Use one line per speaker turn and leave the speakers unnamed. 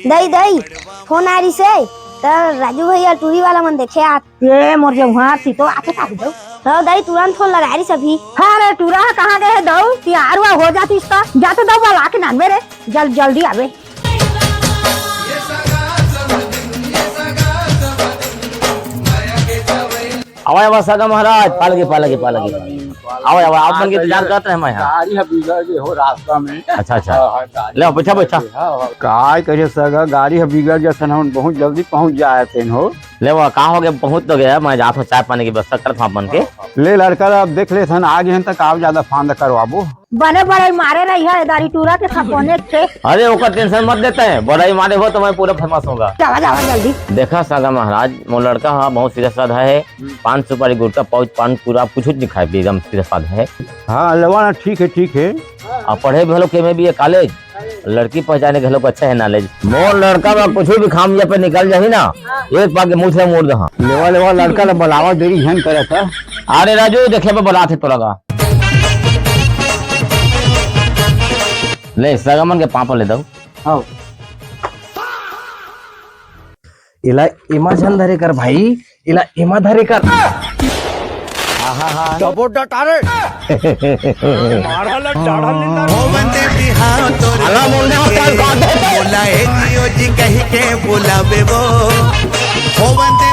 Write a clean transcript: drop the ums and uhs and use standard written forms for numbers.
दई दई फोन आ रही से राजू भैया टूरी वाला मन देखे आ
ये मोर जो वहाँ सी तो आके काट दो।
रहो दई तुरंत फोन लगा रही सभी।
हाँ रे टूरा कहाँ गए दो तैयार हुआ हो जाती इसका जाते दो वाला के नान मेरे जल्दी आवे।
आवा सगा महाराज पालगी आवा आप मन के इंतजार करते हैं मैं यहाँ।
गाड़ी बिगड़ गई हो रास्ता में।
अच्छा ले बैठा
काय करे सगा गाड़ी बिगड़ जैसे हम बहुत जल्दी पहुंच जाए थे हो।
ले वो कहाँ हो गया पहुंच तो गया मैं जाता हूँ चाय पानी की व्यवस्था करता हूँ बन के।
ले लड़का अब देख ले सन आगे हैं तक आप ज्यादा फांद करवाबो
बने बड़े मारे रही है दारी टूरा के थकोने थे।
अरे वो टेंशन मत देते हैं बड़ा ही मारे हो तो मैं पूरा फेमस होगा।
जावा जल्दी।
देखा सगा महाराज वो लड़का हाँ बहुत सीधा साधा है। 5 सुपारी गुटका पाउच पान पूरा कुछ नहीं खाए एकदम सीधा साधा है।
हाँ लवाना ठीक है।
और पढ़े भी के में भी है कॉलेज लड़की पहचाने के लोग अच्छा है नॉलेज। मोर लड़का में कुछ भी खामिया पे निकल जाही ना एक पाके मुँह से मोड़ दहा।
लेवा लड़का बुलावा देरी झन करे था।
अरे राजू देखे पे बुला थे तो लगा ले सगमन के पापा ले दो।
इला ईमानदार धरे कर भाई इला ईमानदारी कर।
बोला